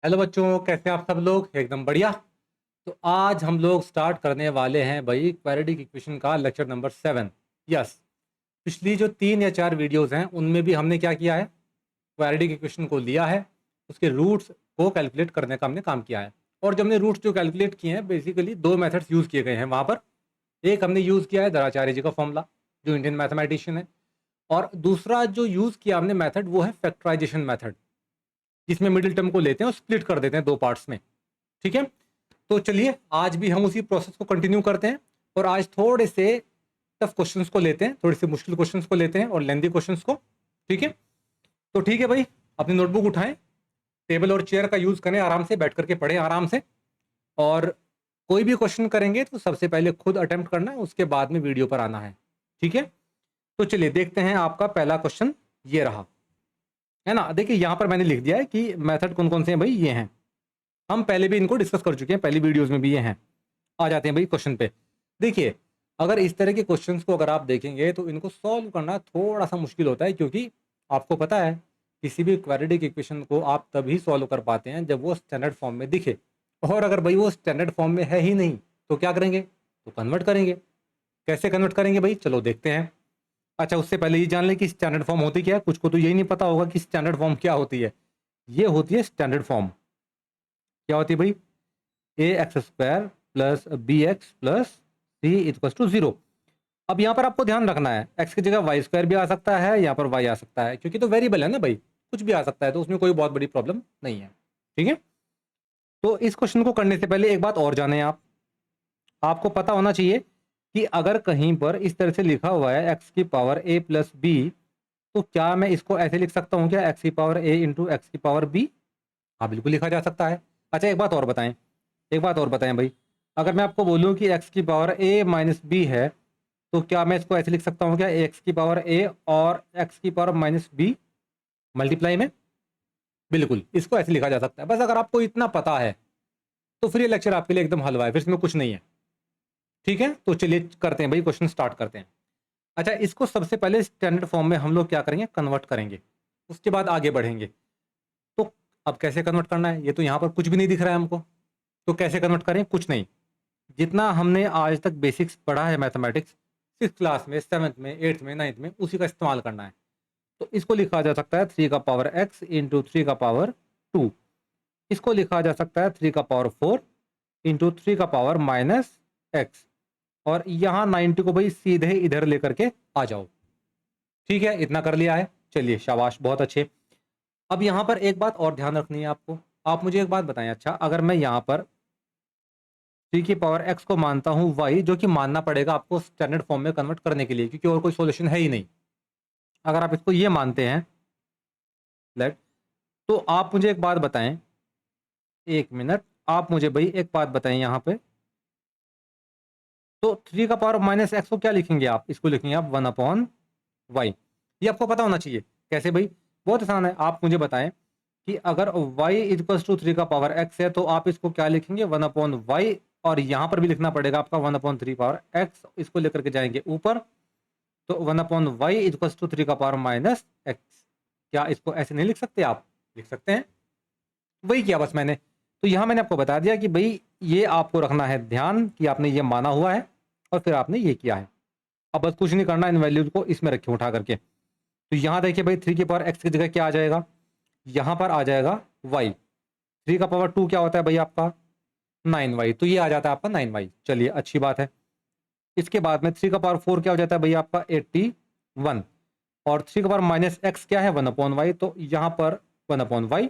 Hello बच्चों, कैसे हैं आप सब लोग? एकदम बढ़िया। तो आज हम लोग स्टार्ट करने वाले हैं भाई क्वाड्रेटिक इक्वेशन का लेक्चर नंबर 7। यस, पिछली जो 3 या 4 वीडियोस हैं उनमें भी हमने क्या किया है, क्वाड्रेटिक इक्वेशन को लिया है, उसके रूट्स को कैलकुलेट करने का हमने काम किया है। और जब हमने रूट्स जो कैलकुलेट किए हैं, बेसिकली 2 मेथड्स यूज़ किए गए हैं वहाँ पर। एक हमने यूज़ किया है द्रोणाचार्य जी का फॉर्मूला, जो इंडियन मैथमेटिशियन है। और दूसरा जो यूज़ किया हमने मेथड, वो है फैक्टराइजेशन मेथड, जिसमें मिडिल टर्म को लेते हैं और स्प्लिट कर देते हैं 2 पार्ट्स में। ठीक है, तो चलिए आज भी हम उसी प्रोसेस को कंटिन्यू करते हैं। और आज थोड़े से टफ क्वेश्चंस को लेते हैं, थोड़े से मुश्किल क्वेश्चंस को लेते हैं और लेंदी क्वेश्चंस को। ठीक है, तो ठीक है भाई, अपनी नोटबुक उठाएं, टेबल और चेयर का यूज़ करें, आराम से बैठ करके पढ़ें आराम से। और कोई भी क्वेश्चन करेंगे तो सबसे पहले खुद अटेम्प्ट करना है, उसके बाद में वीडियो पर आना है। ठीक है, तो चलिए देखते हैं। आपका पहला क्वेश्चन ये रहा, है ना। देखिए यहाँ पर मैंने लिख दिया है कि मेथड कौन कौन से हैं भाई, ये हैं। हम पहले भी इनको डिस्कस कर चुके हैं, पहली वीडियोस में भी ये हैं। आ जाते हैं भाई क्वेश्चन पे। देखिए, अगर इस तरह के क्वेश्चंस को अगर आप देखेंगे तो इनको सॉल्व करना थोड़ा सा मुश्किल होता है, क्योंकि आपको पता है किसी भी क्वाड्रेटिक इक्वेशन को आप तभी सॉल्व कर पाते हैं जब वो स्टैंडर्ड फॉर्म में दिखे। और अगर भाई वो स्टैंडर्ड फॉर्म में है ही नहीं तो क्या करेंगे, तो कन्वर्ट करेंगे। कैसे कन्वर्ट करेंगे भाई, चलो देखते हैं। अच्छा, उससे पहले ये जान लें कि स्टैंडर्ड फॉर्म होती क्या है। कुछ को तो यही नहीं पता होगा कि स्टैंडर्ड फॉर्म क्या होती है। ये होती है स्टैंडर्ड फॉर्म। क्या होती है भाई, A X square plus B X plus C equal to 0। अब यहाँ पर आपको ध्यान रखना है, एक्स की जगह वाई स्क्वायर भी आ सकता है, यहाँ पर वाई आ सकता है, क्योंकि तो वेरिएबल है ना भाई, कुछ भी आ सकता है, तो उसमें कोई बहुत बड़ी प्रॉब्लम नहीं है। ठीक है, तो इस क्वेश्चन को करने से पहले एक बात और जाने आप। आपको पता होना चाहिए कि अगर कहीं पर इस तरह से लिखा हुआ है एक्स की पावर ए प्लस बी, तो क्या मैं इसको ऐसे लिख सकता हूँ क्या, एक्स की पावर ए इंटू एक्स की पावर बी? हाँ, बिल्कुल लिखा जा सकता है। अच्छा, एक बात और बताएं, एक बात और बताएं भाई, अगर मैं आपको बोलूं कि x की पावर a माइनस बी है, तो क्या मैं इसको ऐसे लिख सकता हूँ क्या, x की पावर a और x की पावर माइनस बी मल्टीप्लाई में? बिल्कुल, इसको ऐसे लिखा जा सकता है। बस अगर आपको इतना पता है तो फिर ये लेक्चर आपके लिए एकदम हलवा है, फिर इसमें कुछ नहीं है। ठीक है, तो चलिए करते हैं भाई, क्वेश्चन स्टार्ट करते हैं। अच्छा, इसको सबसे पहले स्टैंडर्ड फॉर्म में हम लोग क्या करेंगे, कन्वर्ट करेंगे, उसके बाद आगे बढ़ेंगे। तो अब कैसे कन्वर्ट करना है, ये तो यहाँ पर कुछ भी नहीं दिख रहा है हमको। तो कैसे कन्वर्ट करें, कुछ नहीं, जितना हमने आज तक बेसिक्स पढ़ा है मैथमेटिक्स, 6th क्लास में, 7th में, 8th में, 9th में, उसी का इस्तेमाल करना है। तो इसको लिखा जा सकता है 3 का पावर x इंटू 3 का पावर 2। इसको लिखा जा सकता है 3 का पावर 4 इंटू 3 का पावर माइनस एक्स। और यहाँ 90 को भाई सीधे इधर लेकर के आ जाओ। ठीक है, इतना कर लिया है, चलिए शाबाश, बहुत अच्छे। अब यहाँ पर एक बात और ध्यान रखनी है आपको। आप मुझे एक बात बताएं, अच्छा अगर मैं यहाँ पर 3 की पावर x को मानता हूँ y, जो कि मानना पड़ेगा आपको स्टैंडर्ड फॉर्म में कन्वर्ट करने के लिए, क्योंकि और कोई सॉल्यूशन है ही नहीं। अगर आप इसको ये मानते हैं, लेट, तो आप मुझे एक बात बताएं, एक मिनट, आप मुझे भाई एक बात बताएं यहाँ पे। तो 3 का पावर माइनस एक्स को क्या लिखेंगे आप, इसको लिखेंगे आप 1/y। ये आपको पता होना चाहिए। कैसे भाई, बहुत आसान है, आप मुझे बताएं कि अगर y इक्वल्स टू 3 का पावर x है, तो आप इसको क्या लिखेंगे, 1/y। और यहाँ पर भी लिखना पड़ेगा आपका 1/3 पावर x, इसको लेकर के जाएंगे ऊपर, तो 1/y इक्वल्स टू 3 का पावर माइनस एक्स। क्या इसको ऐसे नहीं लिख सकते आप? लिख सकते हैं, वही किया बस मैंने। तो यहाँ मैंने आपको बता दिया कि भाई ये आपको रखना है ध्यान कि आपने ये माना हुआ है और फिर आपने ये किया है। अब बस कुछ नहीं करना, इन वैल्यूज को इसमें रखें उठा करके। तो यहाँ देखिए भाई, 3 की पावर एक्स की जगह क्या आ जाएगा, यहाँ पर आ जाएगा y। 3 का पावर 2 क्या होता है भाई आपका, 9y, तो ये आ जाता है आपका 9y। चलिए अच्छी बात है। इसके बाद में 3 का पावर 4 क्या हो जाता है भाई आपका 81। और 3 का पावर माइनस एक्स क्या है, 1/y, तो यहाँ पर 1/y,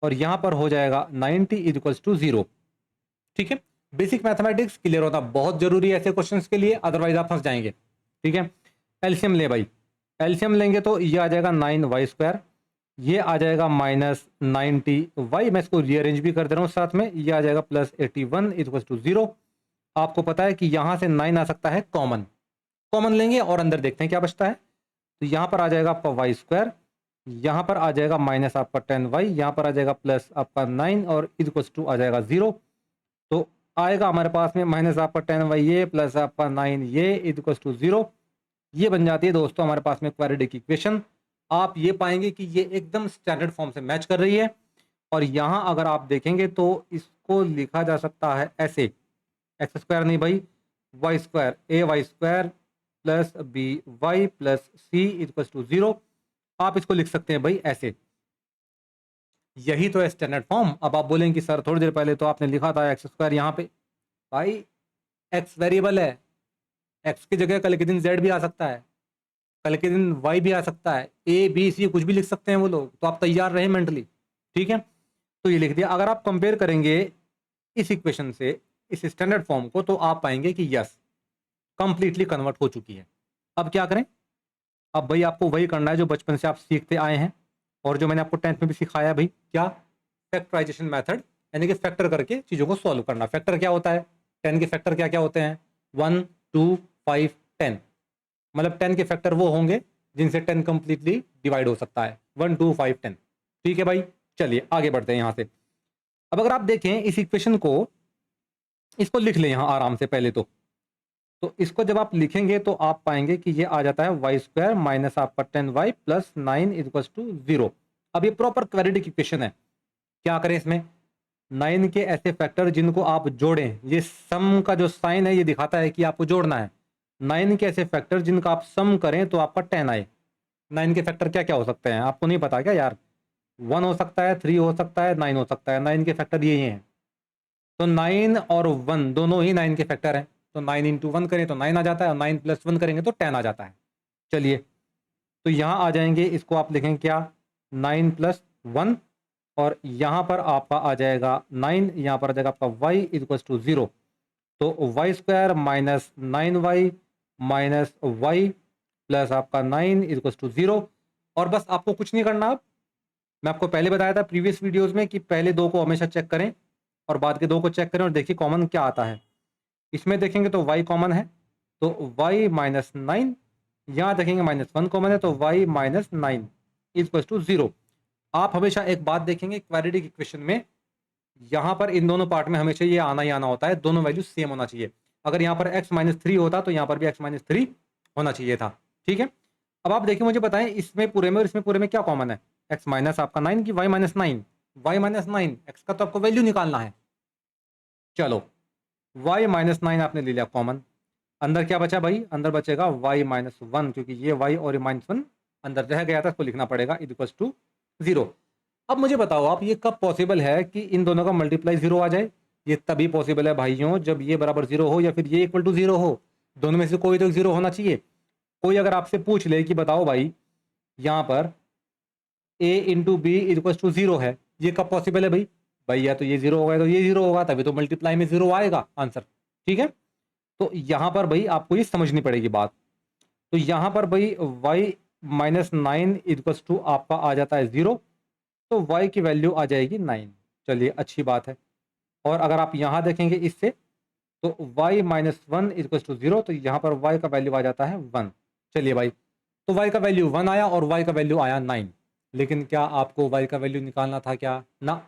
और यहाँ पर हो जाएगा 90 इक्वल्स टू 0। ठीक है, बेसिक मैथमेटिक्स क्लियर होना बहुत जरूरी है ऐसे क्वेश्चंस के लिए, अदरवाइज आप फंस जाएंगे। ठीक है, एलसीएम ले भाई, एलसीएम लेंगे तो ये आ जाएगा 9y स्क्वायर, ये आ जाएगा माइनस 90y, मैं इसको रीअरेंज भी कर दे रहा हूँ साथ में, ये आ जाएगा प्लस 81 इक्वल्स टू 0। आपको पता है कि यहाँ से 9 आ सकता है कॉमन, कॉमन लेंगे और अंदर देखते हैं क्या बचता है। तो यहाँ पर आ जाएगा आपका वाई स्क्वायर, यहाँ पर आ जाएगा माइनस आपका 10y, यहाँ पर आ जाएगा प्लस आपका 9 और इक्वल्स टू आ जाएगा 0। तो आएगा हमारे पास में माइनस आपका 10y ये प्लस आपका 9 ये इक्वल्स टू 0। ये बन जाती है दोस्तों हमारे पास में क्वाड्रेटिक इक्वेशन। आप ये पाएंगे कि ये एकदम स्टैंडर्ड फॉर्म से मैच कर रही है। और यहाँ अगर आप देखेंगे तो इसको लिखा जा सकता है ऐसे, एक्स स्क्वायर नहीं भाई, Y square, A Y square plus B Y plus C equal to 0। आप इसको लिख सकते हैं भाई ऐसे। यही तो है स्टैंडर्ड फॉर्म। अब आप बोलेंगे कि सर थोड़ी देर पहले तो आपने लिखा था एक्स स्क्वायर यहाँ पे। भाई एक्स वेरिएबल है, एक्स की जगह कल के दिन जेड भी आ सकता है, कल के दिन वाई भी आ सकता है, ए बी सी कुछ भी लिख सकते हैं वो लोग, तो आप तैयार रहे मेंटली। ठीक है, तो ये लिख दिया। अगर आप कंपेयर करेंगे इस इक्वेशन से इस स्टैंडर्ड फॉर्म को, तो आप पाएंगे कि यस कंप्लीटली कन्वर्ट हो चुकी है। अब क्या करें? अब भाई आपको वही करना है जो बचपन से आप सीखते आए हैं और जो मैंने आपको 10th में भी सिखाया है भाई, क्या? फैक्टराइजेशन मेथड, यानी कि फैक्टर करके चीज़ों को सॉल्व करना। फैक्टर क्या होता है? 10 के फैक्टर क्या क्या होते हैं? 1 2 5 10। मतलब 10 के फैक्टर वो होंगे जिनसे 10 कंप्लीटली डिवाइड हो सकता है, 1 2 5 10। ठीक है भाई, चलिए आगे बढ़ते हैं यहाँ से। अब अगर आप देखें इस इक्वेशन को, इसको लिख लें यहाँ आराम से पहले तो इसको जब आप लिखेंगे तो आप पाएंगे कि ये आ जाता है वाई स्क्वायर माइनस आपका 10y प्लस 9 इक्वल टू 0। अब ये प्रॉपर क्वेड्रेटिक इक्वेशन है। क्या करें इसमें? 9 के ऐसे फैक्टर जिनको आप जोड़ें, ये सम का जो साइन है ये दिखाता है कि आपको जोड़ना है। 9 के ऐसे फैक्टर जिनका आप सम करें तो आपका 10 आए। 9 के फैक्टर क्या क्या हो सकते हैं? आपको नहीं पता क्या यार? 1 हो सकता है, 3 हो सकता है, 9 हो सकता है। 9 के फैक्टर ये हैं। तो 9 और 1 दोनों ही 9 के फैक्टर हैं। तो 9 इंटू 1 करें तो 9 आ जाता है, और 9 प्लस 1 करेंगे तो 10 आ जाता है। चलिए, तो यहाँ आ जाएंगे, इसको आप लिखेंगे क्या? 9 प्लस 1, और यहाँ पर आपका आ जाएगा 9, यहाँ पर आ जाएगा आपका y इक्वल टू 0। तो Y square minus 9y minus Y plus आपका 9 इक्वल टू 0। और बस आपको कुछ नहीं करना। अब मैं आपको पहले बताया था प्रीवियस वीडियोस में कि पहले दो को हमेशा चेक करें और बाद के दो को चेक करें और देखिए कॉमन क्या आता है। इसमें देखेंगे तो y कॉमन है, तो y माइनस 9, यहाँ देखेंगे माइनस 1 कॉमन है, तो y माइनस 9 इक्वल टू 0। आप हमेशा एक बात देखेंगे क्वाड्रेटिक इक्वेशन में, यहाँ पर इन दोनों पार्ट में हमेशा ये आना ही आना होता है, दोनों वैल्यू सेम होना चाहिए। अगर यहाँ पर x माइनस 3 होता तो यहाँ पर भी x माइनस 3 होना चाहिए था। ठीक है, अब आप देखिए, मुझे बताएं इसमें पूरे में और इसमें पूरे में क्या कॉमन है? x माइनस आपका 9 की y minus 9? y minus 9, x का तो आपको वैल्यू निकालना है। चलो, y माइनस 9 आपने ले लिया कॉमन। अंदर क्या बचा भाई? अंदर बचेगा y माइनस 1, क्योंकि ये y और माइनस 1 अंदर रह गया था, इसको लिखना पड़ेगा इक्वल टू 0। अब मुझे बताओ आप, ये कब पॉसिबल है कि इन दोनों का मल्टीप्लाई 0 आ जाए? ये तभी पॉसिबल है भाइयों जब ये बराबर 0 हो या फिर ये इक्वल टू 0 हो। दोनों में से कोई तो 0 होना चाहिए। कोई अगर आपसे पूछ ले कि बताओ भाई यहाँ पर a into B equal to 0 है, ये कब पॉसिबल है भाई? भैया तो ये 0 होगा तो ये 0 होगा, तभी तो मल्टीप्लाई में 0 आएगा आंसर। ठीक है, तो यहाँ पर भाई आपको ये समझनी पड़ेगी बात। तो यहाँ पर भाई y माइनस 9 इक्वल टू आपका आ जाता है 0, तो y की वैल्यू आ जाएगी 9। चलिए, अच्छी बात है। और अगर आप यहाँ देखेंगे इससे, तो y माइनस 1 इक्वल टू 0, तो यहाँ पर y का वैल्यू आ जाता है 1। चलिए भाई, तो y का वैल्यू 1 आया और y का वैल्यू आया 9। लेकिन क्या आपको y का वैल्यू निकालना था क्या? ना,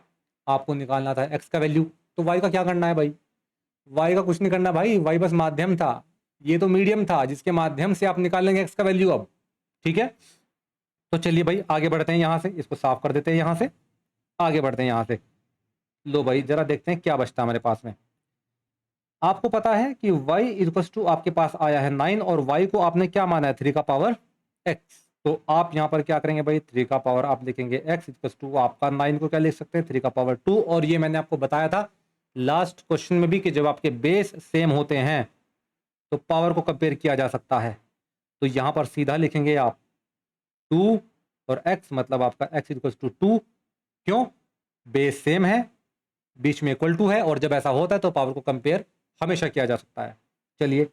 आपको निकालना था x का वैल्यू। तो y का क्या करना है भाई? y का कुछ नहीं करना भाई, y बस माध्यम था, ये तो मीडियम था जिसके माध्यम से आप निकालेंगे x का वैल्यू अब। ठीक है, तो चलिए भाई आगे बढ़ते हैं। यहाँ से इसको साफ कर देते हैं, यहाँ से आगे बढ़ते हैं यहाँ से। लो भाई, जरा देखते हैं क्या बचता है हमारे पास में। आपको पता है कि y इक्वल टू आपके पास आया है 9 और y को आपने क्या माना है? 3 का पावर x। तो आप यहाँ पर क्या करेंगे भाई? 3 का पावर आप लिखेंगे x इक्वल टू आपका 9 को क्या लिख सकते हैं? 3 का पावर 2। और ये मैंने आपको बताया था लास्ट क्वेश्चन में भी कि जब आपके बेस सेम होते हैं तो पावर को कंपेयर किया जा सकता है। तो यहाँ पर सीधा लिखेंगे आप 2 और x, मतलब आपका x इक्वल टू 2। क्यों? बेस सेम है, बीच में इक्वल टू है, और जब ऐसा होता है तो पावर को कंपेयर हमेशा किया जा सकता है। चलिए,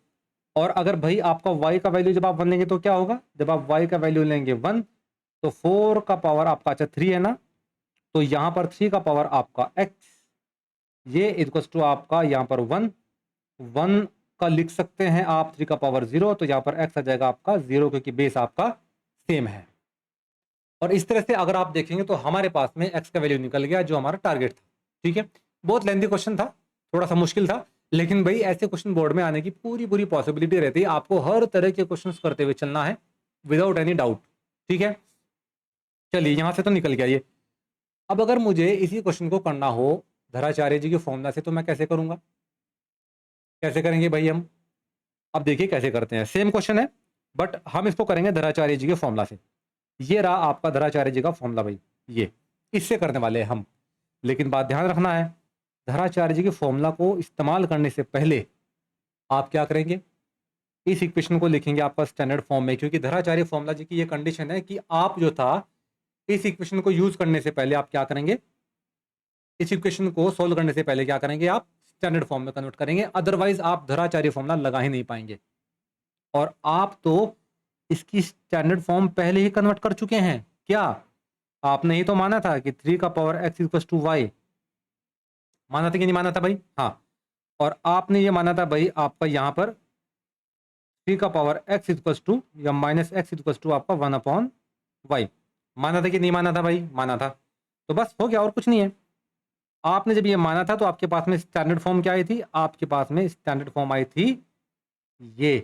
और अगर भाई आपका y का वैल्यू जब आप 1 लेंगे तो क्या होगा? जब आप y का वैल्यू लेंगे 1, तो 4 का पावर आपका, अच्छा 3 है ना, तो यहाँ पर 3 का पावर आपका x, ये इक्वल टू आपका यहाँ पर 1 का लिख सकते हैं आप 3 का पावर 0, तो यहाँ पर x आ जाएगा आपका 0, क्योंकि बेस आपका सेम है। और इस तरह से अगर आप देखेंगे तो हमारे पास में x का वैल्यू निकल गया जो हमारा टारगेट था। ठीक है, बहुत लेंथी क्वेश्चन था, थोड़ा सा मुश्किल था, लेकिन भाई ऐसे क्वेश्चन बोर्ड में आने की पूरी पूरी पॉसिबिलिटी रहती है। आपको हर तरह के क्वेश्चंस करते हुए चलना है विदाउट एनी डाउट। ठीक है, चलिए यहाँ से तो निकल गया ये। अब अगर मुझे इसी क्वेश्चन को करना हो धराचार्य जी के फॉर्मूला से तो मैं कैसे करूंगा? कैसे करेंगे भाई हम? अब देखिए कैसे करते हैं, सेम क्वेश्चन है बट हम इसको करेंगे धराचार्य जी के फॉर्मूला से। ये रहा आपका धराचार्य जी का फॉर्मूला भाई, ये इससे करने वाले हैं हम। लेकिन बात ध्यान रखना है, धराचार्य जी के फॉर्मूला को इस्तेमाल करने से पहले आप क्या करेंगे, इस इक्वेशन को लिखेंगे आपका स्टैंडर्ड फॉर्म में, क्योंकि धराचार्य फॉर्मूला जी की ये कंडीशन है कि आप जो था इस इक्वेशन को यूज करने से पहले आप क्या करेंगे, इस इक्वेशन को सोल्व करने से पहले क्या करेंगे, आप स्टैंडर्ड फॉर्म में कन्वर्ट करेंगे, अदरवाइज आप धराचार्य फॉर्मूला लगा ही नहीं पाएंगे। और आप तो इसकी स्टैंडर्ड फॉर्म पहले ही कन्वर्ट कर चुके हैं क्या? आपने ही तो माना था कि 3 का power x equal to Y, माना था कि नहीं माना था भाई? हाँ। और आपने ये माना था भाई आपका यहाँ पर 3 का पावर x इक्वल टू या माइनस एक्स इक्वल टू आपका 1/y, माना था कि नहीं माना था भाई? माना था। तो बस हो गया, और कुछ नहीं है। आपने जब ये माना था तो आपके पास में स्टैंडर्ड फॉर्म क्या आई थी? आपके पास में स्टैंडर्ड फॉर्म आई थी ये,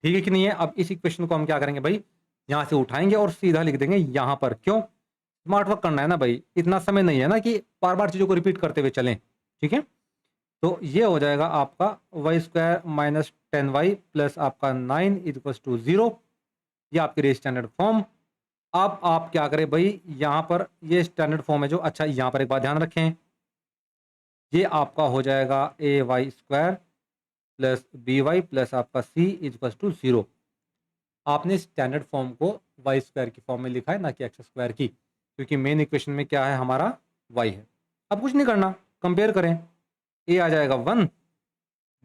ठीक है कि नहीं है? अब इस इक्वेशन को हम क्या करेंगे भाई, यहाँ से उठाएंगे और सीधा लिख देंगे यहाँ पर। क्यों? स्मार्ट वर्क करना है ना भाई, इतना समय नहीं है ना कि बार बार चीज़ों को रिपीट करते हुए चलें, ठीक है? तो ये हो जाएगा आपका Y square minus 10y plus आपका 9 इक्वल टू 0, ये आपके लिए स्टैंडर्ड फॉर्म। अब आप क्या करें भाई, यहाँ पर ये स्टैंडर्ड फॉर्म है जो, अच्छा यहाँ पर एक बात ध्यान रखें, ये आपका हो जाएगा A Y square plus B Y plus आपका सी इक्वल टू 0। आपने स्टैंडर्ड फॉर्म को वाई स्क्वायर की फॉर्म में लिखा है, ना कि एक्स स्क्वायर की, क्योंकि मेन इक्वेशन में क्या है हमारा, वाई है। अब कुछ नहीं करना, कंपेयर करें, ए आ जाएगा 1,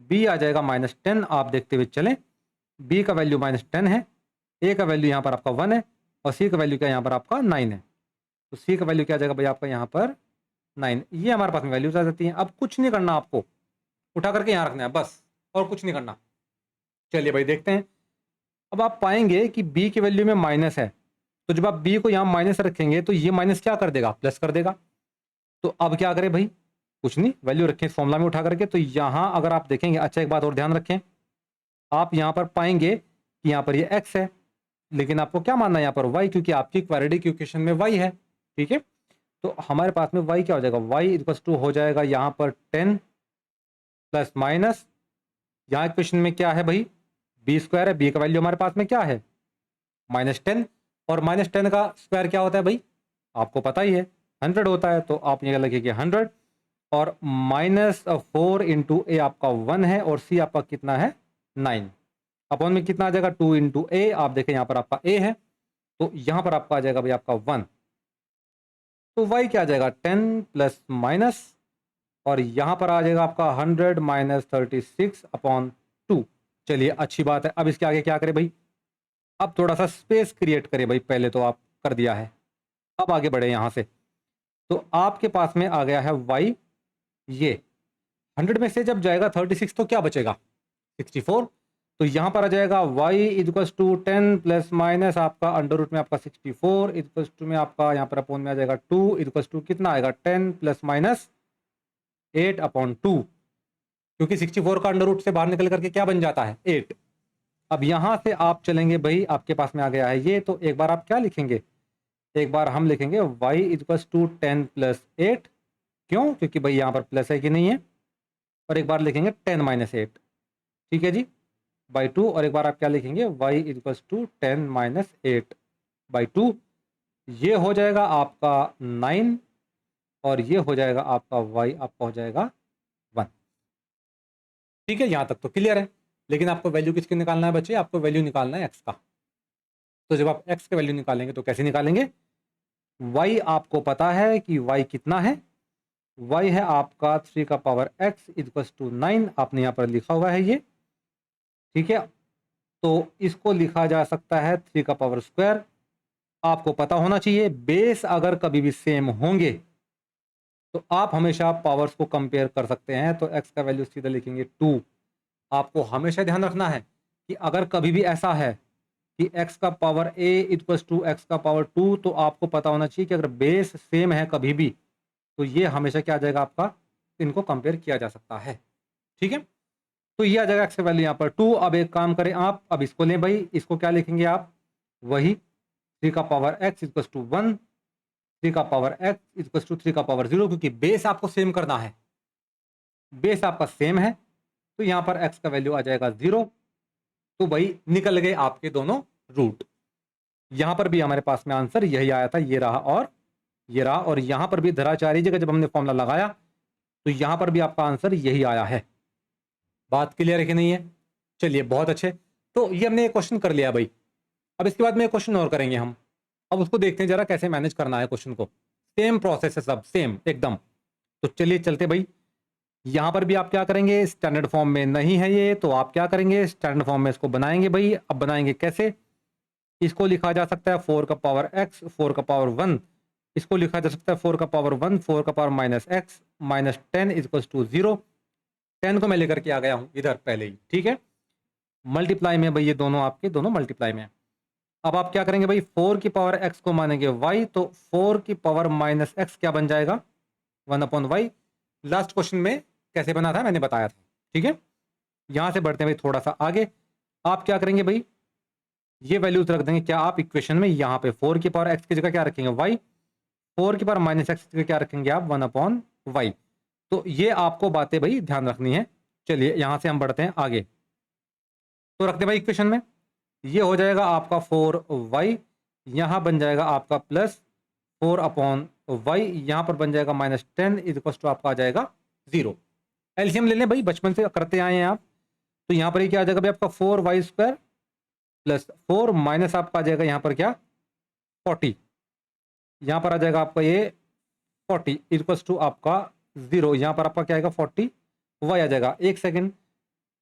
बी आ जाएगा -10, आप देखते हुए चलें, बी का वैल्यू -10 है, ए का वैल्यू यहाँ पर आपका 1 है, और सी का वैल्यू क्या यहाँ पर आपका 9 है। तो सी का वैल्यू क्या आ जाएगा भाई आपका यहाँ पर 9, ये हमारे पास में वैल्यूज आ जाती हैं। अब कुछ नहीं करना, आपको उठा करके यहाँ रखना है बस, और कुछ नहीं करना। चलिए भाई देखते हैं। अब आप पाएंगे कि b की वैल्यू में माइनस है, तो जब आप b को यहाँ माइनस रखेंगे तो ये माइनस क्या कर देगा, प्लस कर देगा। तो अब क्या करें भाई, कुछ नहीं, वैल्यू रखें फॉर्मूला में उठा करके। तो यहाँ अगर आप देखेंगे, अच्छा एक बात और ध्यान रखें, आप यहाँ पर पाएंगे कि यहाँ पर ये x है, लेकिन आपको क्या मानना है यहाँ पर y, क्योंकि आपकी क्वाड्रेटिक इक्वेशन में y है, ठीक है? तो हमारे पास में y क्या हो जाएगा, y इक्वल टू हो जाएगा यहाँ पर 10 प्लस माइनस, यहाँ इक्वेशन में क्या है भाई, बी स्क्वायर है, बी का वैल्यू हमारे पास में क्या है -10, और -10 का स्क्वायर क्या होता है भाई, आपको पता ही है 100 होता है। तो आप ये लिखिए 100, और -4 इंटू ए आपका 1 है, और सी आपका कितना है 9, अपॉन में कितना आ जाएगा 2 इंटू ए, आप देखें यहाँ पर आपका ए है, तो यहाँ पर आपका आ जाएगा भाई आपका 1। तो y क्या आ जाएगा 10 प्लस माइनस, और यहाँ पर आ जाएगा आपका 100 माइनस 36 अपॉन 2। चलिए अच्छी बात है, अब इसके आगे क्या करें भाई, अब थोड़ा सा स्पेस क्रिएट करें भाई, पहले तो आप कर दिया है, अब आगे बढ़े यहाँ से। तो आपके पास में आ गया है y, ये 100 में से जब जाएगा 36 तो क्या बचेगा 64, तो यहाँ पर आ जाएगा y equals to 10 plus minus आपका अंडर रूट में आपका 64 इक्वल्स टू में आपका यहाँ पर अपॉन में आ जाएगा 2 इक्वल्स टू कितना आएगा 10 प्लस माइनस 8 अपॉन 2, क्योंकि 64 का अंडर रूट से बाहर निकल करके क्या बन जाता है 8। अब यहाँ से आप चलेंगे भाई, आपके पास में आ गया है ये, तो एक बार आप क्या लिखेंगे, एक बार हम लिखेंगे y इक्वल्स टू 10 प्लस 8, क्यों, क्योंकि भाई यहाँ पर प्लस है कि नहीं है, और एक बार लिखेंगे 10 माइनस 8, ठीक है जी, बाई 2, और एक बार आप क्या लिखेंगे y equals to 10 minus 8 by 2, ये हो जाएगा आपका 9, और ये हो जाएगा आपका y आपका हो जाएगा 1। ठीक है, यहाँ तक तो क्लियर है। लेकिन आपको वैल्यू किसकी निकालना है बच्चे, आपको वैल्यू निकालना है x का। तो जब आप x का वैल्यू निकालेंगे तो कैसे निकालेंगे, y आपको पता है कि y कितना है, y है आपका 3 का पावर x इक्वल्स टू 9, आपने यहाँ पर लिखा हुआ है ये, ठीक है? तो इसको लिखा जा सकता है 3 का पावर स्क्वायर। आपको पता होना चाहिए बेस अगर कभी भी सेम होंगे तो आप हमेशा पावर्स को कंपेयर कर सकते हैं। तो x का वैल्यू सीधा लिखेंगे 2। आपको हमेशा ध्यान रखना है कि अगर कभी भी ऐसा है कि x का power a equals to x का पावर 2, तो आपको पता होना चाहिए कि अगर बेस सेम है कभी भी तो ये हमेशा क्या आ जाएगा आपका, इनको कंपेयर किया जा सकता है, ठीक है? तो ये आ जाएगा x का वैल्यू यहाँ पर 2। अब एक काम करें आप, अब इसको लें भाई, इसको क्या लिखेंगे आप, वही 3 का पावर x इक्वल्स टू 1, 3 का पावर x इक्वल टू 3 का पावर 0, क्योंकि बेस आपको सेम करना है, बेस आपका सेम है, तो यहाँ पर x का वैल्यू आ जाएगा 0। तो भाई निकल गए आपके दोनों रूट। यहाँ पर भी हमारे पास में आंसर यही आया था, ये रहा और ये रहा, और यहाँ पर भी धराचारी जगह जब हमने फॉर्मूला लगाया तो यहाँ पर भी आपका आंसर यही आया है। बात क्लियर है कि नहीं है? चलिए बहुत अच्छे। तो ये हमने एक क्वेश्चन कर लिया भाई। अब इसके बाद में एक क्वेश्चन और करेंगे हम। अब उसको देखते हैं जरा कैसे मैनेज करना है क्वेश्चन को। सेम प्रोसेस है, सब सेम एकदम। तो चलिए चलते भाई। यहाँ पर भी आप क्या करेंगे, स्टैंडर्ड फॉर्म में नहीं है ये, तो आप क्या करेंगे, स्टैंडर्ड फॉर्म में इसको बनाएंगे भाई। अब बनाएंगे कैसे, इसको लिखा जा सकता है 4 का पावर x 4 का पावर 1, इसको लिखा जा सकता है 4 का पावर 1 4 का power minus x minus 10 equal to 0। 10 को मैं लेकर के आ गया हूँ इधर पहले ही, ठीक है। मल्टीप्लाई में भाई ये दोनों आपके दोनों मल्टीप्लाई में है। अब आप क्या करेंगे भाई, 4 की पावर x को मानेंगे y, तो 4 की पावर माइनस x क्या बन जाएगा, 1/y। लास्ट क्वेश्चन में कैसे बना था मैंने बताया था, ठीक है। यहां से बढ़ते हैं भाई थोड़ा सा आगे। आप क्या करेंगे भाई, ये वैल्यूज रख देंगे क्या आप इक्वेशन में, यहाँ पे 4 की पावर x की जगह क्या रखेंगे y, 4 की पावर माइनस x की जगह क्या रखेंगे आप 1/y। तो ये आपको बातें भाई ध्यान रखनी है। चलिए यहां से हम बढ़ते हैं आगे। तो रखते भाई इक्वेशन में, ये हो जाएगा आपका 4y, यहाँ बन जाएगा आपका प्लस 4/y, यहाँ पर बन जाएगा -10 इक्वल टू आपका आ जाएगा 0। एलसीएम ले लें भाई, बचपन से करते आए हैं आप। तो यहाँ पर ये क्या आ जाएगा भाई आपका 4y² प्लस 4 माइनस आपका आ जाएगा यहाँ पर क्या 40, यहाँ पर आ जाएगा आपका ये 40 इक्वल टू आपका 0। यहाँ पर आपका क्या आएगा 40y आ जाएगा। एक सेकेंड,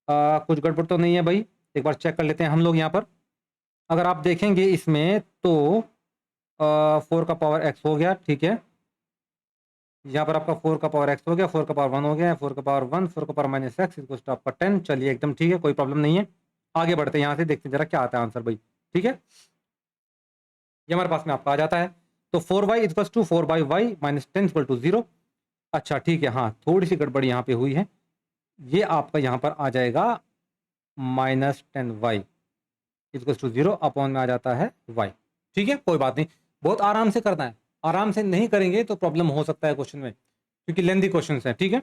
कुछ गड़बड़ तो नहीं है भाई, एक बार चेक कर लेते हैं हम लोग। यहाँ पर अगर आप देखेंगे इसमें तो 4 का पावर x हो गया, ठीक है। यहाँ पर आपका 4 का पावर x हो गया, 4 का पावर 1 हो गया, 4 का पावर 1 4 का power minus x equal to आपका 10। चलिए एकदम ठीक है, कोई प्रॉब्लम नहीं है। आगे बढ़ते हैं, यहाँ से देखते हैं जरा क्या आता है आंसर भाई, ठीक है। ये हमारे पास में आपका आ जाता है। तो 4y equal to 4/y minus 10 equal to 0। अच्छा ठीक है, हाँ थोड़ी सी गड़बड़ी यहाँ पे हुई है। ये आपका यहाँ पर आ जाएगा -10y इक्वल टू 0 अपॉन में आ जाता है y, ठीक है। कोई बात नहीं, बहुत आराम से करना है, आराम से नहीं करेंगे तो प्रॉब्लम हो सकता है क्वेश्चन में, क्योंकि लेंथी क्वेश्चन है, ठीक है।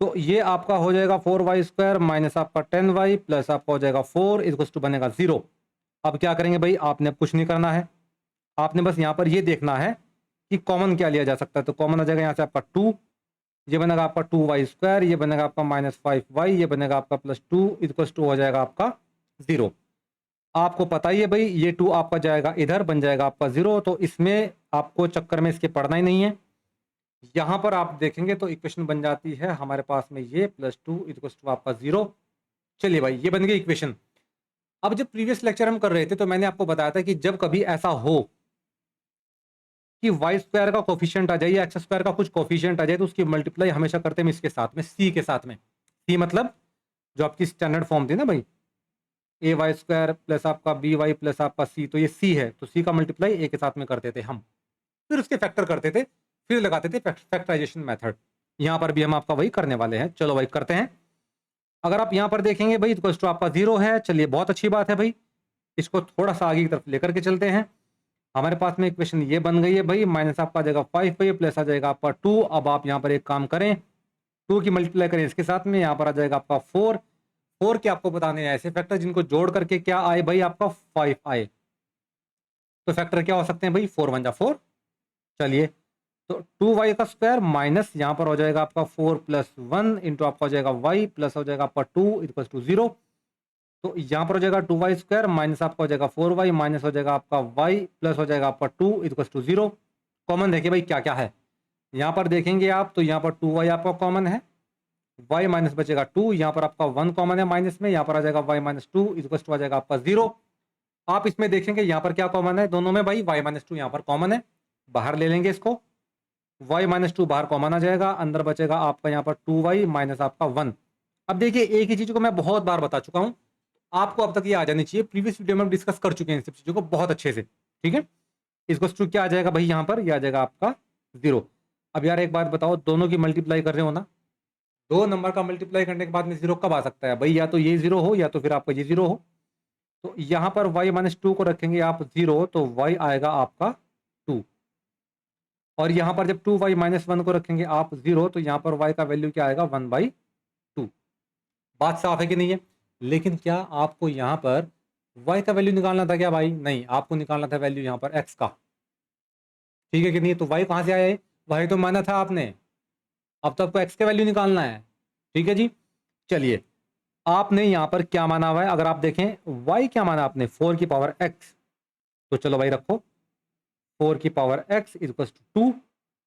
तो ये आपका हो जाएगा 4y² माइनस आपका 10y प्लस आपका हो जाएगा 4 इक्वल टू बनेगा 0। अब क्या करेंगे भाई, आपने अब कुछ नहीं करना है, आपने बस यहाँ पर ये देखना है कि कॉमन क्या लिया जा सकता है। तो कॉमन आ जाएगा यहाँ से आपका 2, ये बनेगा आपका 2y², ये बनेगा आपका -5y, ये बनेगा आपका +2 इक्वल टू हो जाएगा आपका 0। आपको पता ही है भाई ये 2 आपका जाएगा इधर, बन जाएगा आपका 0। तो इसमें आपको चक्कर में इसके पढ़ना ही नहीं है। यहाँ पर आप देखेंगे तो इक्वेशन बन जाती है हमारे पास में ये +2 इक्वल टू आपका 0। चलिए भाई ये बन गई इक्वेशन। अब जब प्रीवियस लेक्चर हम कर रहे थे तो मैंने आपको बताया था कि जब कभी ऐसा हो कि y² का कोफिशिएंट आ जाए या x² का कुछ कोफिशिएंट आ जाए, तो उसकी मल्टीप्लाई हमेशा करते हैं इसके साथ में, c के साथ में। c मतलब जो आपकी स्टैंडर्ड फॉर्म थी ना भाई, ay² प्लस आपका by प्लस आपका c, तो ये c है, तो c का मल्टीप्लाई a के साथ में करते थे हम, फिर उसके फैक्टर करते थे, फिर लगाते थे फैक्टराइजेशन मेथड। यहाँ पर भी हम आपका वही करने वाले हैं। चलो भाई करते हैं। अगर आप यहाँ पर देखेंगे भाई इक्वल टू आपका 0 है। चलिए बहुत अच्छी बात है भाई, इसको थोड़ा सा आगे की तरफ लेकर के चलते हैं। हमारे पास में इक्वेशन ये बन गई है भाई, माइनस आपका आ जाएगा 5 प्लस आ जाएगा आपका 2। अब आप यहाँ पर एक काम करें, 2 की मल्टीप्लाई करें इसके साथ में, यहाँ पर आ जाएगा आपका 4 के आपको बताने हैं ऐसे फैक्टर जिनको जोड़ करके क्या आए भाई आपका 5 आए। तो फैक्टर क्या हो सकते हैं भाई, 4 1 जा 4। चलिए तो 2y² माइनस यहाँ पर हो जाएगा आपका 4 + 1 इंटू आपका हो जाएगा y प्लस हो जाएगा आपका 2 इक्वल टू 0। तो यहाँ पर हो जाएगा 2y² माइनस आपका हो जाएगा 4y माइनस हो जाएगा आपका y प्लस हो जाएगा आपका 2 इक्वल टू 0। कॉमन देखिए भाई क्या क्या है, यहाँ पर देखेंगे आप तो यहाँ पर 2y आपका कॉमन है, y माइनस बचेगा 2, यहाँ पर आपका 1 कॉमन है माइनस में, यहाँ पर आ जाएगा y - 2 इक्वल टू आ जाएगा आपका 0। आप इसमें देखेंगे यहाँ पर क्या कॉमन है, दोनों में भाई y - 2 यहाँ पर कॉमन है, बाहर ले लेंगे इसको, y - 2 बाहर कॉमन आ जाएगा, अंदर बचेगा आपका यहाँ पर 2y माइनस आपका 1। अब देखिए एक ही चीज को मैं बहुत बार बता चुका हूँ, आपको अब तक ये आ जानी चाहिए, प्रीवियस वीडियो में हम डिस्कस कर चुके हैं इन सब चीजों को बहुत अच्छे से, ठीक है। इसको टू क्या आ जाएगा भाई, यहाँ पर यह आ जाएगा आपका 0। अब यार एक बात बताओ, दोनों की मल्टीप्लाई कर रहे हो ना, 2 नंबर का मल्टीप्लाई करने के बाद में 0 कब आ सकता है भाई, या तो ये 0 हो या तो फिर आपका ये 0 हो। तो यहाँ पर y - 2 को रखेंगे आप 0, तो y आएगा आपका 2। और यहाँ पर जब 2y माइनस 1 को रखेंगे आप 0, तो यहाँ पर y का वैल्यू क्या आएगा 1/2। बात साफ है कि नहीं है? लेकिन क्या आपको यहाँ पर y का वैल्यू निकालना था क्या भाई? नहीं, आपको निकालना था वैल्यू यहाँ पर x का। ठीक है कि नहीं? तो y कहाँ से आया है? y तो माना था आपने, अब तो आपको x का वैल्यू निकालना है। ठीक है जी, चलिए आपने यहाँ पर क्या माना हुआ है? अगर आप देखें y क्या माना आपने, 4 की पावर x। तो चलो भाई रखो 4 की पावर x इक्वल टू 2।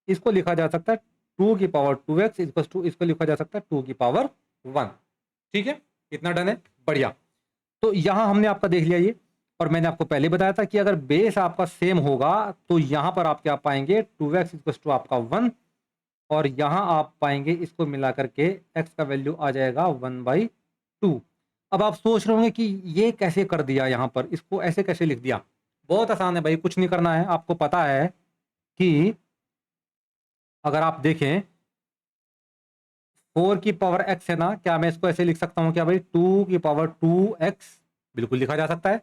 इसको लिखा जा सकता है 2 की पावर 2x इक्वल टू, इसको लिखा जा सकता है 2 की पावर 1। ठीक है, इतना डन है, बढ़िया। तो यहां हमने आपका देख लिया ये, और मैंने आपको पहले बताया था कि अगर बेस आपका सेम होगा तो यहां पर आप क्या पाएंगे, 2x इक्वल टू आपका 1, और यहां आप पाएंगे इसको मिला करके x का वैल्यू आ जाएगा 1/2। अब आप सोच रहे होंगे कि ये कैसे कर दिया, यहां पर इसको ऐसे कैसे लिख दिया? बहुत आसान है भाई, कुछ नहीं करना है। आपको पता है कि अगर आप देखें 4 की पावर x है ना, क्या मैं इसको ऐसे लिख सकता हूं क्या भाई, 2 की पावर 2x? बिल्कुल लिखा जा सकता है।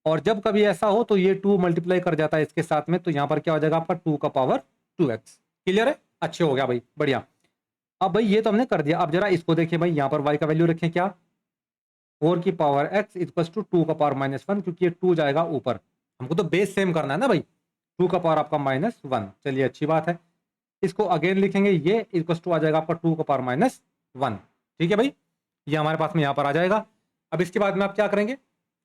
और जब कभी ऐसा हो तो ये 2 मल्टीप्लाई कर जाता है इसके साथ में, तो यहां पर क्या हो जाएगा आपका 2 का पावर 2x। क्लियर है? अच्छे हो गया भाई, बढ़िया। अब भाई ये तो हमने कर दिया, अब जरा इसको देखिए भाई, यहां पर y का वैल्यू रखें क्या, 4 की पावर x इक्वल टू 2 का पावर -1, क्योंकि ये 2 जाएगा ऊपर, हमको तो बेस सेम करना है ना भाई, 2 का पावर आपका -1। चलिए अच्छी बात है, इसको अगेन लिखेंगे, ये इक्वल टू आ जाएगा आपका 2 का पावर -1। ठीक है भाई, ये हमारे पास में यहाँ पर आ जाएगा। अब इसके बाद में आप क्या करेंगे,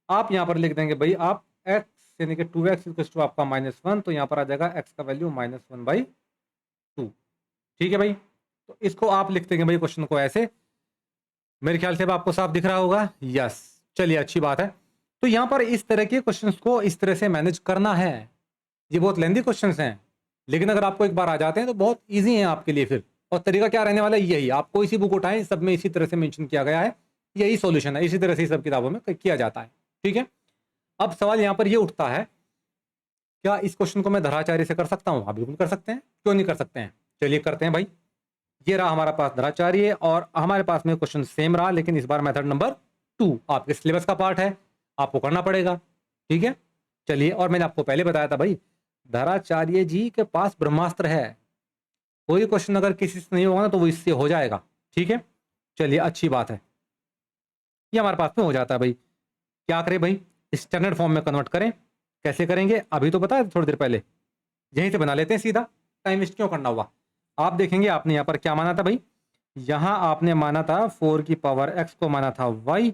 आप यहाँ पर लिख देंगे भाई आप x यानी कि 2x इक्वल टू आपका -1, तो यहाँ पर आ जाएगा x का वैल्यू -1/2। ठीक है भाई, तो इसको आप लिख देंगे भाई क्वेश्चन को ऐसे। मेरे ख्याल से अब आपको साफ दिख रहा होगा, यस। चलिए अच्छी बात है। तो यहाँ पर इस तरह के क्वेश्चंस को इस तरह से मैनेज करना है। ये बहुत लेंदी क्वेश्चंस हैं, लेकिन अगर आपको एक बार आ जाते हैं तो बहुत इजी है आपके लिए फिर। और तरीका क्या रहने वाला है, यही, आप कोई सी बुक उठाएं, सब में इसी तरह से मेंशन किया गया है, यही सॉल्यूशन है, इसी तरह से ही सब किताबों में किया जाता है। ठीक है, अब सवाल यहाँ पर ये उठता है, क्या इस क्वेश्चन को मैं धराचार्य से कर सकता हूँ? हाँ बिल्कुल कर सकते हैं, क्यों नहीं कर सकते हैं? चलिए करते हैं भाई। ये रहा हमारा पास धराचार्य, और हमारे पास में क्वेश्चन सेम रहा, लेकिन इस बार मेथड नंबर 2 आपके सिलेबस का पार्ट है, आपको करना पड़ेगा। ठीक है, चलिए, और मैंने आपको पहले बताया था भाई, धराचार्य जी के पास ब्रह्मास्त्र है, कोई क्वेश्चन अगर किसी से नहीं होगा ना तो वो इससे हो जाएगा। ठीक है, चलिए अच्छी बात है, ये हमारे पास में हो जाता है भाई। क्या करें भाई, स्टैंडर्ड फॉर्म में कन्वर्ट करें। कैसे करेंगे अभी तो बताया थोड़ी देर पहले, यहीं से बना लेते हैं सीधा, टाइम वेस्ट क्यों करना हुआ। आप देखेंगे आपने यहाँ पर क्या माना था भाई, यहाँ आपने माना था 4 की पावर x को माना था y,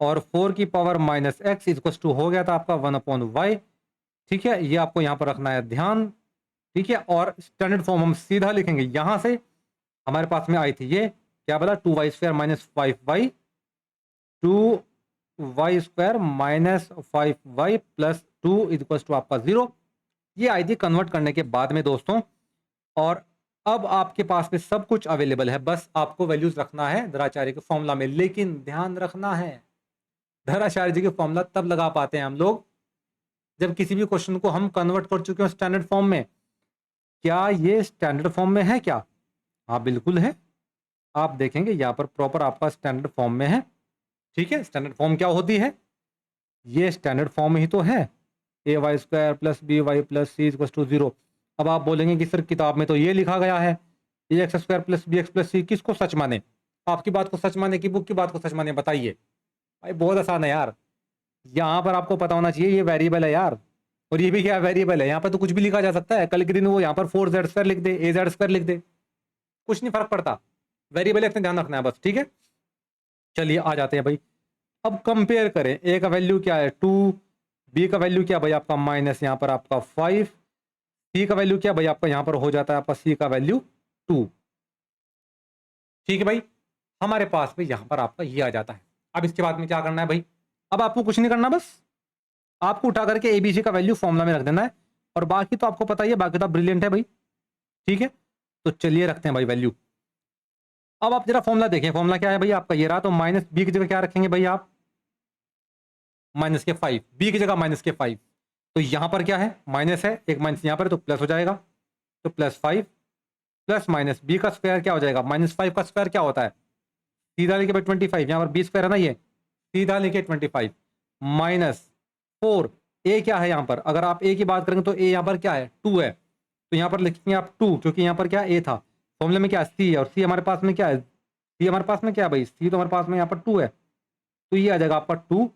और 4 की पावर -x इक्वल टू हो गया था आपका 1/y। ठीक है, ये आपको यहाँ पर रखना है ध्यान। ठीक है, और स्टैंडर्ड फॉर्म हम सीधा लिखेंगे, यहाँ से हमारे पास में आई थी ये क्या बोला, 2y² - 5y, 2y² - 5y + 2 equal to आपका 0। ये आई थी कन्वर्ट करने के बाद में दोस्तों, और अब आपके पास में सब कुछ अवेलेबल है, बस आपको वैल्यूज रखना है धराचार्य के फॉर्मूला में। लेकिन ध्यान रखना है, धराचार्य जी के फॉर्मूला तब लगा पाते हैं हम लोग जब किसी भी क्वेश्चन को हम कन्वर्ट कर चुके हो स्टैंडर्ड फॉर्म में। क्या ये स्टैंडर्ड फॉर्म में है क्या? हाँ बिल्कुल है, आप देखेंगे यहाँ पर प्रॉपर आपका स्टैंडर्ड फॉर्म में है। ठीक है, स्टैंडर्ड फॉर्म क्या होती है, ये स्टैंडर्ड फॉर्म ही तो है, ay² + by + c = 0। अब आप बोलेंगे कि सर किताब में तो ये लिखा गया है, ax² + bx + c, किसको सच माने, आपकी बात को सच माने कि बुक की बात को सच माने, बताइए भाई। बहुत आसान है यार, यहाँ पर आपको पता होना चाहिए ये वेरिएबल है यार, और ये भी क्या वेरिएबल है, यहाँ पर तो कुछ भी लिखा जा सकता है। कल के दिन वो यहाँ पर 4z² लिख दे, az² लिख दे, कुछ नहीं फर्क पड़ता, वेरिएबल इतना ध्यान रखना है बस। ठीक है, चलिए आ जाते हैं भाई। अब कंपेयर करें, ए का वैल्यू क्या है 2, बी का वैल्यू क्या भाई आपका माइनस यहाँ पर आपका 5, सी का वैल्यू क्या भाई आपका यहाँ पर हो जाता है आपका सी का वैल्यू 2। ठीक है भाई, हमारे पास में यहाँ पर आपका ये आ जाता है। अब इसके बाद में क्या करना है भाई, अब आपको कुछ नहीं करना, बस आपको उठा करके एबीसी का वैल्यू फॉर्मूला में रख देना है, और बाकी तो आपको पता ही है, बाकी तो आप ब्रिलियंट है भाई। ठीक है, तो चलिए रखते हैं भाई वैल्यू। अब आप जरा फॉर्मूला देखें, फॉर्मूला क्या है भाई आपका ये रहा, तो -b की जगह क्या रखेंगे भाई आप, -5, b की जगह -5। तो यहां पर क्या है, माइनस है, एक माइनस यहां पर, तो प्लस हो जाएगा, तो +5 प्लस माइनस b का स्क्वायर क्या हो जाएगा, -5 का स्क्वायर क्या होता है, सीधा लिखे भाई 25, यहाँ पर b² है ना, ये सीधा लिखे 25 -4, a क्या है यहाँ पर, अगर आप a की बात करेंगे तो a यहाँ पर क्या है 2 है, तो यहाँ पर लिखेंगे आप 2, क्योंकि यहाँ पर क्या ए था, फॉर्मूले में क्या सी है, और सी हमारे पास में क्या है, सी हमारे पास में क्या है भाई, सी तो हमारे पास में यहाँ पर 2 है, तो ये आ जाएगा आपका 2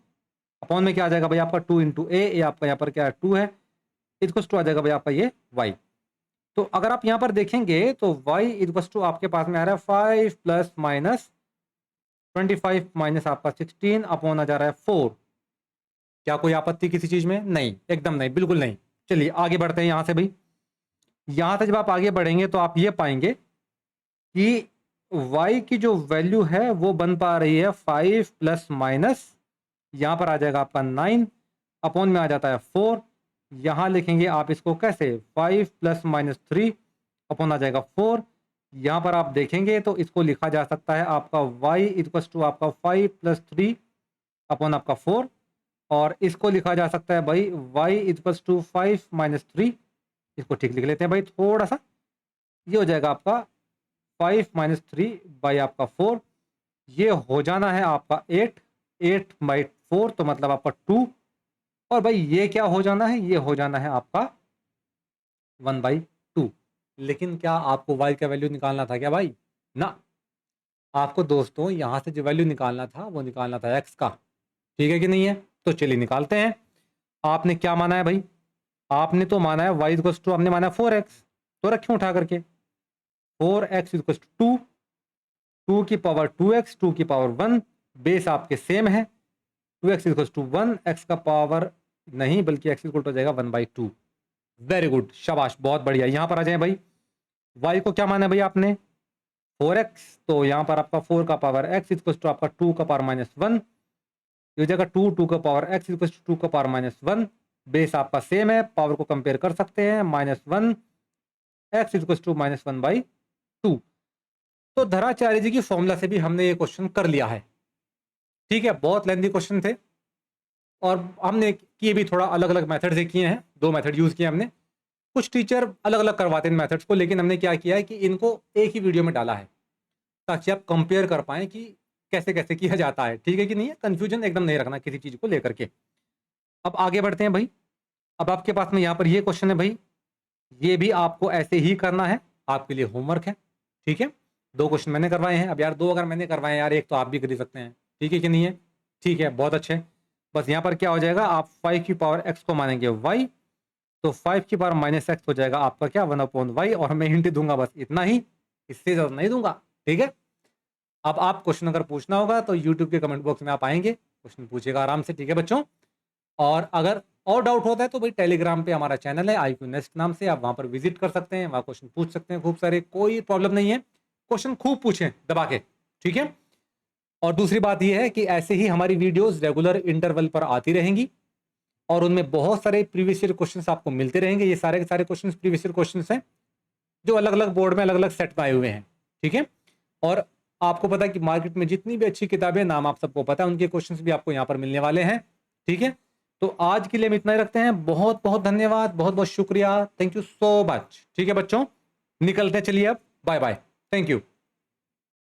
अपॉन में क्या आ जाएगा भाई आपका 2 इंटू ए आपका यहाँ पर क्या है 2 है, इक्वल्स टू आ जाएगा भाई आपका ये y। तो अगर आप यहाँ पर देखेंगे तो y इक्वल्स टू आपके पास में आ रहा है 5 प्लस माइनस 25 माइनस आपका 16 अपॉन आ जा रहा है 4। क्या कोई आपत्ति किसी चीज में? नहीं, एकदम नहीं, बिल्कुल नहीं। चलिए आगे बढ़ते हैं यहाँ से भाई। यहाँ से जब आप आगे बढ़ेंगे तो आप ये पाएंगे कि y की जो वैल्यू है वो बन पा रही है 5 प्लस माइनस, यहाँ पर आ जाएगा आपका 9 अपॉन में आ जाता है 4। यहाँ लिखेंगे आप इसको कैसे, 5 प्लस माइनस 3 अपॉन आ जाएगा 4। यहाँ पर आप देखेंगे तो इसको लिखा जा सकता है आपका y इक्वल्स टू आपका 5 प्लस 3 अपॉन आपका 4, और इसको लिखा जा सकता है भाई y इक्वल्स टू 5 माइनस 3। इसको ठीक लिख लेते हैं भाई थोड़ा सा, ये हो जाएगा आपका 5 माइनस 3 बाई आपका 4, ये हो जाना है आपका 8 बाई 4 तो मतलब आपका 2, और भाई ये क्या हो जाना है, ये हो जाना है आपका 1/2। लेकिन क्या आपको y का वैल्यू निकालना था क्या भाई? ना, आपको दोस्तों यहाँ से जो वैल्यू निकालना था वो निकालना था x का, ठीक है कि नहीं है? तो चलिए निकालते हैं। आपने क्या माना है भाई? आपने तो माना है y इक्वल्स टू, आपने माना है 4x, तो रखें उठा करके 4x इक्वल्स टू 2 की पावर 2x 2 की पावर 1, बेस आपके सेम है, 2x इक्वल्स टू 1, x का पावर नहीं बल्कि x इक्वल टू हो जाएगा 1/2। वेरी गुड, शाबाश, बहुत बढ़िया। यहाँ पर आ जाए भाई, y को क्या माना है भाई आपने 4x, तो यहाँ पर आपका 4 का पावर x इक्वल्स टू आपका 2 का पावर माइनस 1, ये हो जाएगा 2 का पावर x इक्वल्स टू 2 का पावर माइनस 1, बेस आपका सेम है, पावर को कंपेयर कर सकते हैं, -1 x इक्वल्स टू -1/2। तो धराचार्य जी की फॉर्मूला से भी हमने ये क्वेश्चन कर लिया है, ठीक है। बहुत लेंथी क्वेश्चन थे और हमने किए भी थोड़ा अलग अलग मेथड से किए हैं, 2 मेथड यूज़ किए हमने। कुछ टीचर अलग अलग करवाते हैं मेथड्स को, लेकिन हमने क्या किया है कि इनको एक ही वीडियो में डाला है ताकि आप कंपेयर कर पाएँ कि कैसे कैसे किया जाता है, ठीक है कि नहीं है। कन्फ्यूजन एकदम नहीं रखना किसी चीज़ को लेकर के। अब आगे बढ़ते हैं भाई। अब आपके पास में यहाँ पर ये क्वेश्चन है भाई, ये भी आपको ऐसे ही करना है, आपके लिए होमवर्क है, ठीक है। 2 क्वेश्चन मैंने करवाए हैं। अब यार 2 अगर मैंने करवाए हैं यार, एक तो आप भी कर ही सकते हैं, ठीक है कि नहीं है? ठीक है, बहुत अच्छे। बस यहाँ पर क्या हो जाएगा, आप 5 की पावर x को मानेंगे y, तो 5 की पावर माइनस x हो जाएगा आपका क्या 1/y, और मैं हिंट दूंगा बस इतना ही, इससे ज़्यादा नहीं दूंगा, ठीक है। अब आप क्वेश्चन अगर पूछना होगा तो यूट्यूब के कमेंट बॉक्स में आप आएंगे, क्वेश्चन पूछेगा आराम से, ठीक है बच्चों। और अगर और डाउट होता है तो भाई टेलीग्राम पे हमारा चैनल है IQ नेस्ट नाम से, आप वहाँ पर विजिट कर सकते हैं, वहाँ क्वेश्चन पूछ सकते हैं खूब सारे, कोई प्रॉब्लम नहीं है, क्वेश्चन खूब पूछें दबा के, ठीक है। और दूसरी बात यह है कि ऐसे ही हमारी वीडियोस रेगुलर इंटरवल पर आती रहेंगी और उनमें बहुत सारे प्रीवियस ईयर क्वेश्चंस आपको मिलते रहेंगे। ये सारे के सारे क्वेश्चंस प्रीवियस ईयर क्वेश्चंस हैं जो अलग अलग बोर्ड में अलग अलग सेट में आए हुए हैं, ठीक है। और आपको पता है कि मार्केट में जितनी भी अच्छी किताबें, नाम आप सबको पता है, उनके क्वेश्चंस भी आपको यहाँ पर मिलने वाले हैं, ठीक है। तो आज के लिए हम इतना ही रखते हैं। बहुत बहुत धन्यवाद, बहुत बहुत शुक्रिया, थैंक यू सो मच, ठीक है बच्चों। निकलते हैं, चलिए अब, बाय बाय, थैंक यू।